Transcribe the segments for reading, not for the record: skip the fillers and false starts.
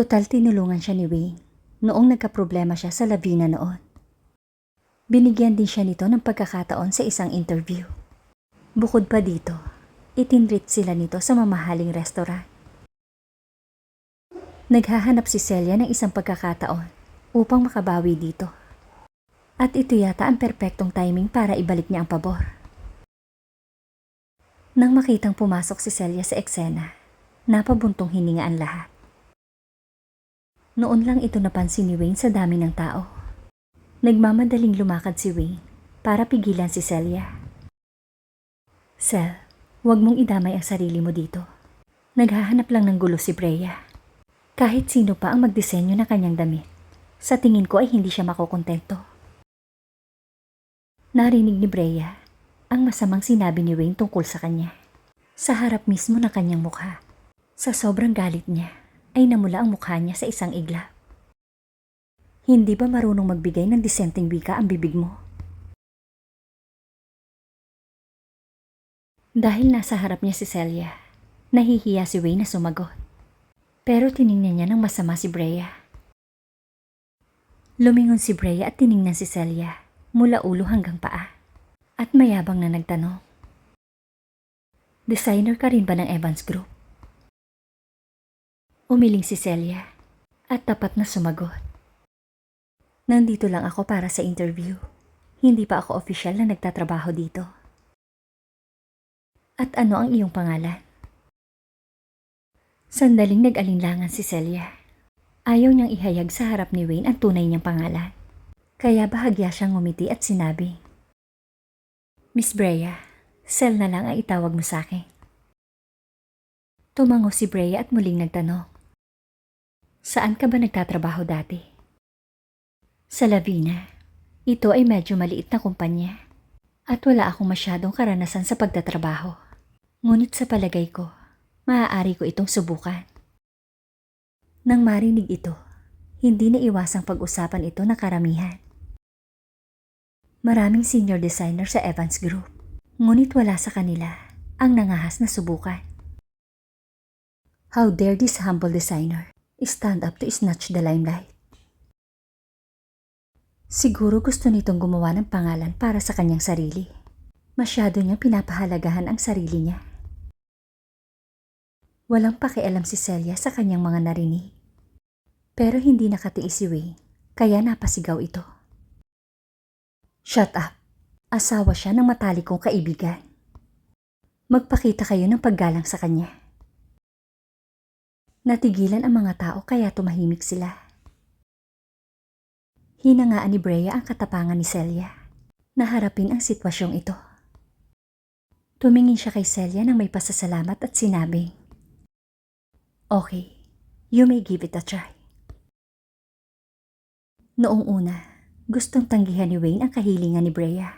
Total tinulungan siya ni Wayne noong nagkaproblema siya sa Lavina noon. Binigyan din siya nito ng pagkakataon sa isang interview. Bukod pa dito, itinreat sila nito sa mamahaling restaurant. Naghahanap si Celia ng isang pagkakataon upang makabawi dito. At ito yata ang perpektong timing para ibalik niya ang pabor. Nang makitang pumasok si Celia sa eksena, napabuntong hininga ang lahat. Noon lang ito napansin ni Wayne sa dami ng tao. Nagmamadaling lumakad si Wayne para pigilan si Celia. Cel, huwag mong idamay ang sarili mo dito. Naghahanap lang ng gulo si Brea. Kahit sino pa ang magdisenyo ng kanyang damit, sa tingin ko ay hindi siya makukontento. Narinig ni Brea ang masamang sinabi ni Wayne tungkol sa kanya. Sa harap mismo ng kanyang mukha, sa sobrang galit niya, ay namula ang mukha niya sa isang iglap. Hindi ba marunong magbigay ng disenteng wika ang bibig mo? Dahil nasa harap niya si Celia, nahihiya si Wayne na sumagot. Pero tiningnan niya ng masama si Brea. Lumingon si Brea at tiningnan si Celia mula ulo hanggang paa. At mayabang na nagtanong, "Designer ka rin ba ng Evans Group?" Umiling si Celia at tapat na sumagot, "Nandito lang ako para sa interview. Hindi pa ako opisyal na nagtatrabaho dito." "At ano ang iyong pangalan?" Sandaling nag-alinlangan si Celia. Ayaw niyang ihayag sa harap ni Wayne ang tunay niyang pangalan. Kaya bahagya siyang ngumiti at sinabi, "Miss Brea, Cel na lang ang itawag mo sa akin." Tumango si Brea at muling nagtanong, "Saan ka ba nagtatrabaho dati?" "Sa Lavina. Ito ay medyo maliit na kumpanya at wala akong masyadong karanasan sa pagtatrabaho. Ngunit sa palagay ko, maaari ko itong subukan." Nang marinig ito, hindi na iwasang pag-usapan ito ng karamihan. Maraming senior designer sa Evans Group, ngunit wala sa kanila ang nangahas na subukan. How dare this humble designer stand up to snatch the limelight? Siguro gusto nitong gumawa ng pangalan para sa kanyang sarili. Masyado niyang pinapahalagahan ang sarili niya. Walang pakialam si Celia sa kanyang mga narinig. Pero hindi nakatiis si Wayne, kaya napasigaw ito. "Shut up! Asawa siya ng matalik kong kaibigan. Magpakita kayo ng paggalang sa kanya." Natigilan ang mga tao kaya tumahimik sila. Hinangaan ni Brea ang katapangan ni Celia na harapin ang sitwasyong ito. Tumingin siya kay Celia nang may pasasalamat at sinabi, "Okay, you may give it a try." Noong una, gustong tanggihan ni Wayne ang kahilingan ni Brea.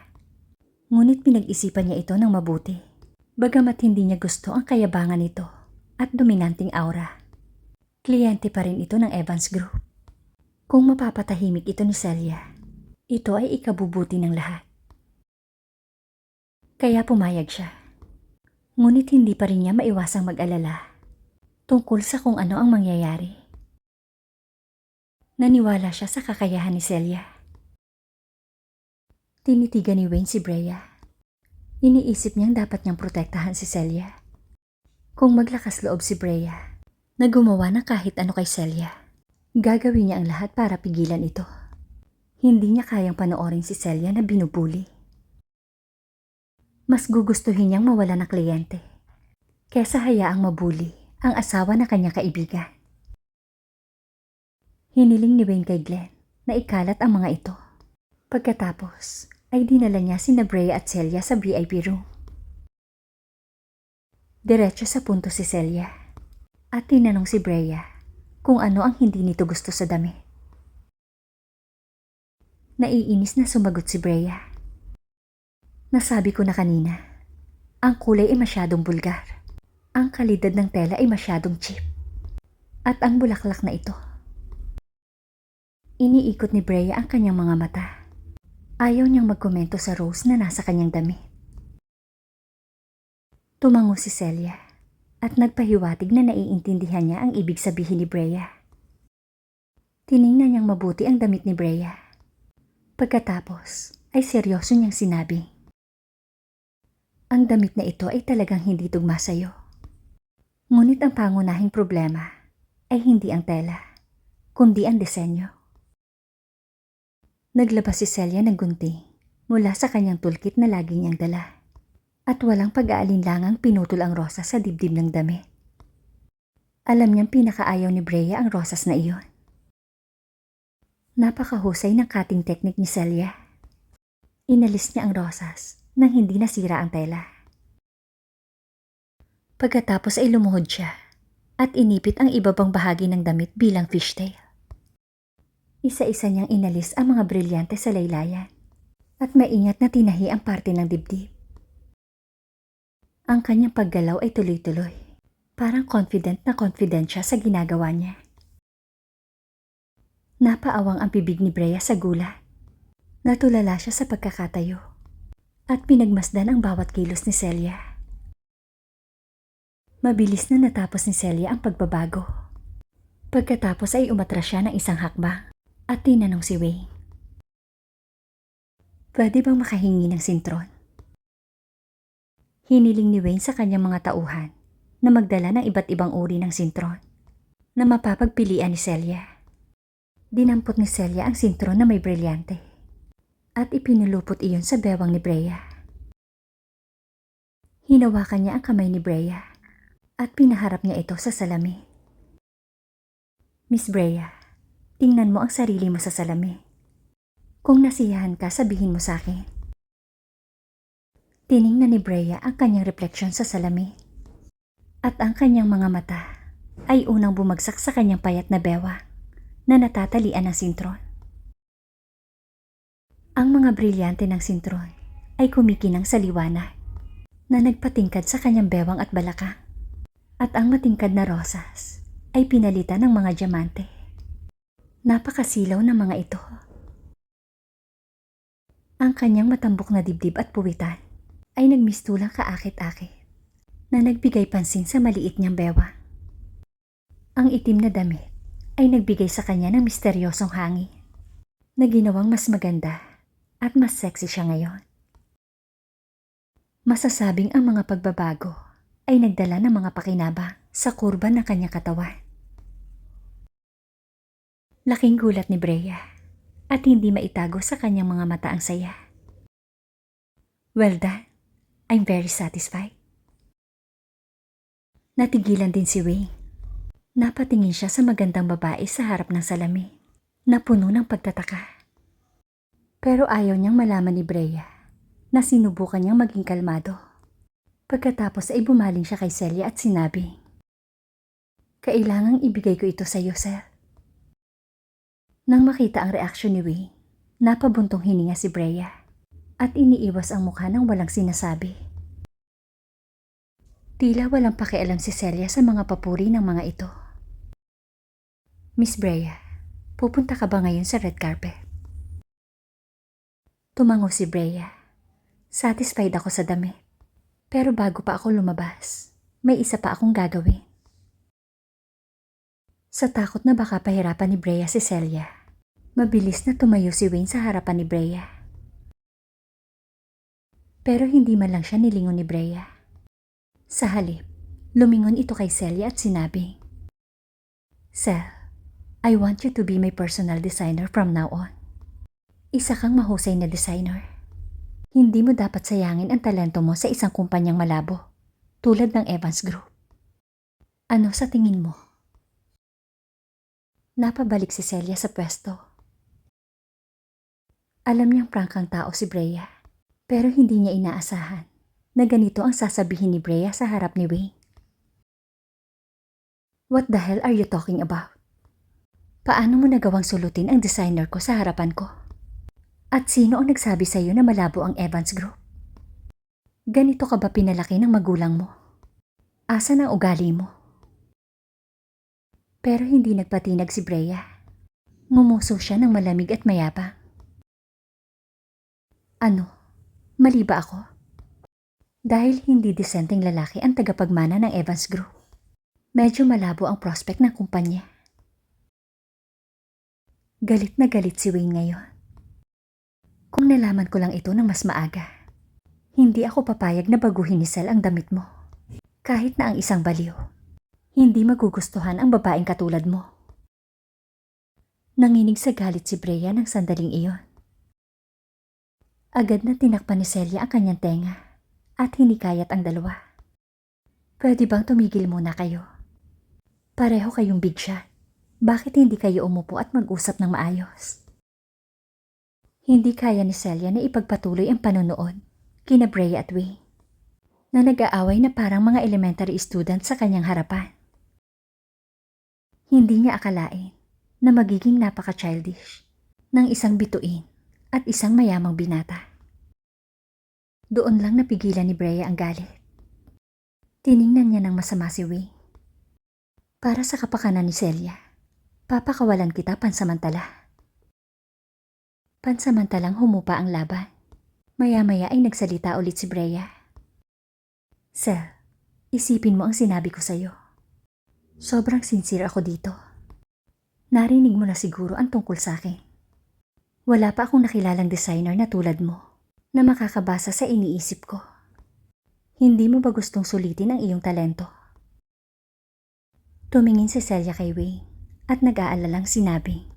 Ngunit pinag-isipan niya ito ng mabuti, bagamat hindi niya gusto ang kayabangan nito at dominanting aura. Kliyente pa rin ito ng Evans Group. Kung mapapatahimik ito ni Celia, ito ay ikabubuti ng lahat. Kaya pumayag siya. Ngunit hindi pa rin niya maiwasang mag-alala tungkol sa kung ano ang mangyayari. Naniwala siya sa kakayahan ni Celia. Tinitigan ni Wayne si Brea. Iniisip niyang dapat niyang protektahan si Celia. Kung maglakas loob si Brea na gumawa ng kahit ano kay Celia, gagawin niya ang lahat para pigilan ito. Hindi niya kayang panoorin si Celia na binubuli. Mas gugustuhin niyang mawala ng kliyente kesa hayaang mabuli ang asawa ng kanyang kaibigan. Hiniling ni Wayne kay Glenn na ikalat ang mga ito. Pagkatapos ay dinala niya sina Brea at Celia sa VIP room. Diretso sa punto si Celia at tinanong si Brea kung ano ang hindi nito gusto sa damit. Naiinis na sumagot si Brea. "Nasabi ko na kanina, ang kulay ay masyadong bulgar. Ang kalidad ng tela ay masyadong cheap. At ang bulaklak na ito." Iniikot ni Brea ang kanyang mga mata. Ayaw niyang magkomento sa rose na nasa kanyang damit. Tumango si Celia at nagpahiwatig na naiintindihan niya ang ibig sabihin ni Brea. Tiningnan niyang mabuti ang damit ni Brea. Pagkatapos ay seryoso niyang sinabi, "Ang damit na ito ay talagang hindi tugma sa'yo. Ngunit ang pangunahing problema ay hindi ang tela, kundi ang disenyo." Naglabas si Celia ng gunting mula sa kanyang toolkit na lagi niyang dala at walang pag-aalinlangang pinutol ang rosas sa dibdib ng damit. Alam niyang pinakaayaw ni Brea ang rosas na iyon. Napakahusay ng cutting technique ni Celia. Inalis niya ang rosas nang hindi nasira ang tela. Pagkatapos ay lumuhod siya at inipit ang ibabang bahagi ng damit bilang fishtail. Isa-isa niyang inalis ang mga brilyante sa laylayan at maingat na tinahi ang parte ng dibdib. Ang kanyang paggalaw ay tuloy-tuloy, parang confident siya sa ginagawa niya. Napaawang ang bibig ni Brea sa gulat. Natulala siya sa pagkakatayo at pinagmasdan ang bawat kilos ni Celia. Mabilis na natapos ni Celia ang pagbabago. Pagkatapos ay umatras siya ng isang hakbang at tinanong si Wayne, "Pwede bang makahingi ng sintron?" Hiniling ni Wayne sa kanyang mga tauhan na magdala ng iba't ibang uri ng sintron na mapapagpilian ni Celia. Dinampot ni Celia ang sintron na may brilyante at ipinulupot iyon sa bewang ni Brea. Hinawakan niya ang kamay ni Brea at pinaharap niya ito sa salamin. "Miss Brea, tingnan mo ang sarili mo sa salamin. Kung nasiyahan ka, sabihin mo sa akin." Tiningnan ni Brea ang kanyang refleksyon sa salamin at ang kanyang mga mata ay unang bumagsak sa kanyang payat na bewang na natatalian ng sintron. Ang mga brilyante ng sintron ay kumikinang sa liwanag na nagpatingkad sa kanyang bewang at balakang, at ang matingkad na rosas ay pinalitan ng mga diamante. Napakasilaw ng mga ito. Ang kanyang matambok na dibdib at puwitan ay nagmistulang kaakit-akit na nagbigay pansin sa maliit niyang bewang. Ang itim na damit ay nagbigay sa kanya ng misteryosong hangin na ginawang mas maganda at mas sexy siya ngayon. Masasabing ang mga pagbabago ay nagdala ng mga pakinabang sa kurba ng kanyang katawan. Laking gulat ni Brea at hindi maitago sa kanyang mga mata ang saya. "Well done. I'm very satisfied." Natigilan din si Wayne. Napatingin siya sa magandang babae sa harap ng salamin na puno ng pagtataka. Pero ayaw niyang malaman ni Brea na sinubukan niyang maging kalmado. Pagkatapos ay bumaling siya kay Celia at sinabi, "Kailangang ibigay ko ito sa iyo, sir." Nang makita ang reaksyon ni Wayne, napabuntong hininga si Brea at iniiwas ang mukha ng walang sinasabi. Tila walang pakialam si Celia sa mga papuri ng mga ito. "Miss Brea, pupunta ka ba ngayon sa red carpet?" Tumango si Brea. "Satisfied ako sa damit. Pero bago pa ako lumabas, may isa pa akong gagawin." Sa takot na baka pahirapan ni Brea si Celia, mabilis na tumayo si Wayne sa harapan ni Brea. Pero hindi man lang siya nilingon ni Brea. Sa halip, lumingon ito kay Celia at sinabi, "Cel, I want you to be my personal designer from now on. Isa kang mahusay na designer. Hindi mo dapat sayangin ang talento mo sa isang kumpanyang malabo, tulad ng Evans Group. Ano sa tingin mo?" Napabalik si Celia sa pwesto. Alam niyang prangkang tao si Brea, pero hindi niya inaasahan na ganito ang sasabihin ni Brea sa harap ni Wayne. "What the hell are you talking about? Paano mo nagawang sulutin ang designer ko sa harapan ko? At sino ang nagsabi sa iyo na malabo ang Evans Group? Ganito ka ba pinalaki ng magulang mo? Asan ang ugali mo?" Pero hindi nagpatinag si Brea. Ngumuso siya ng malamig at mayabang. "Ano? Mali ba ako? Dahil hindi disenteng lalaki ang tagapagmana ng Evans Group, medyo malabo ang prospect ng kumpanya." Galit na galit si Wayne ngayon. Kung nalaman ko lang ito ng mas maaga, hindi ako papayag na baguhin ni Sel ang damit mo. Kahit na ang isang baliw, hindi magugustuhan ang babaeng katulad mo. Nanginig sa galit si Brea ng sandaling iyon. Agad na tinakpan ni Celia ang kanyang tenga at hinikayat ang dalawa. Pwede bang tumigil muna kayo? Pareho kayong big shot. Bakit hindi kayo umupo at mag-usap ng maayos? Hindi kaya ni Celia na ipagpatuloy ang panonood kina Brea at Wayne na nag-aaway na parang mga elementary students sa kanyang harapan. Hindi niya akalain na magiging napaka-childish ng isang bituin at isang mayamang binata. Doon lang napigilan ni Brea ang galit. Tiningnan niya ng masama si Wayne. Para sa kapakanan ni Celia, papakawalan kita pansamantala. Pansamantalang humupa ang laban. Maya-maya ay nagsalita ulit si Brea. Sel, isipin mo ang sinabi ko sa'yo. Sobrang sincere ako dito. Narinig mo na siguro ang tungkol sa akin. Wala pa akong nakilalang designer na tulad mo na makakabasa sa iniisip ko. Hindi mo ba gustong sulitin ang iyong talento? Tumingin si Celia kay Wayne at nag-aalalang sinabi.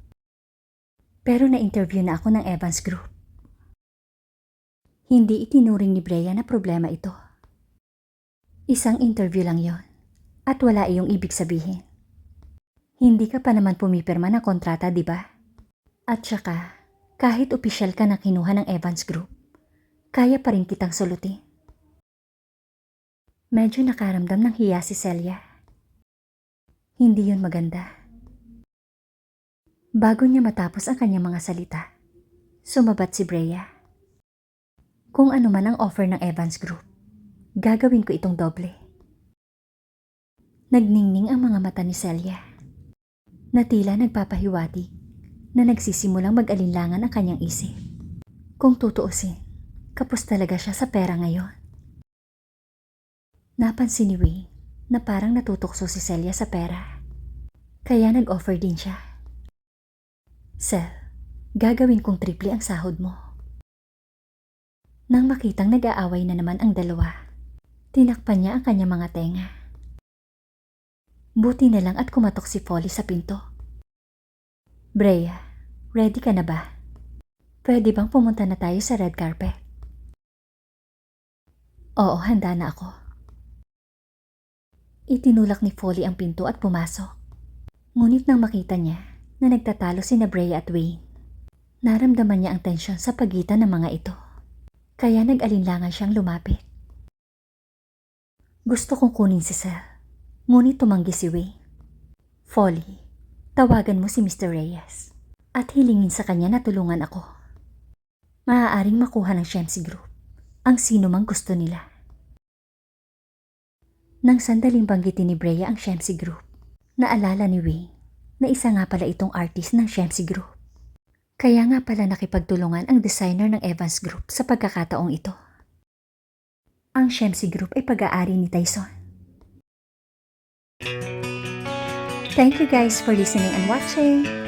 Pero na-interview na ako ng Evans Group. Hindi itinuring ni Brea na problema ito. Isang interview lang yon at wala iyong ibig sabihin. Hindi ka pa naman pumipirma ng kontrata, di ba? At saka, kahit opisyal ka na kinuha ng Evans Group, kaya pa rin kitang sulutin. Medyo nakaramdam ng hiya si Celia. Hindi yun maganda. Bago niya matapos ang kanyang mga salita, sumabat si Brea. Kung ano man ang offer ng Evans Group, gagawin ko itong doble. Nagningning ang mga mata ni Celia, na tila nagpapahiwatig na nagsisimulang mag-alinlangan ang kanyang isip. Kung tutuusin, kapos talaga siya sa pera ngayon. Napansin ni Wayne na parang natutukso si Celia sa pera, kaya nag-offer din siya. Sel, gagawin kong triple ang sahod mo. Nang makitang nag-aaway na naman ang dalawa, tinakpan niya ang kanyang mga tenga. Buti na lang at kumatok si Folly sa pinto. Brea, ready ka na ba? Pwede bang pumunta na tayo sa red carpet? Oo, handa na ako. Itinulak ni Folly ang pinto at pumasok. Ngunit nang makita niya na nagtatalo sina Brea at Wayne, naramdaman niya ang tensyon sa pagitan ng mga ito. Kaya nag-alinlangan siyang lumapit. Gusto kong kunin si Sel, ngunit tumanggi si Wayne. Folly, tawagan mo si Mr. Reyes at hilingin sa kanya na tulungan ako. Maaaring makuha ng Shamsi Group ang sino mang gusto nila. Nang sandaling banggitin ni Brea ang Shamsi Group, naalala ni Wayne na isa nga pala itong artist ng Shamsi Group. Kaya nga pala nakipagtulungan ang designer ng Evans Group sa pagkakataong ito. Ang Shamsi Group ay pag-aari ni Tyson. Thank you guys for listening and watching.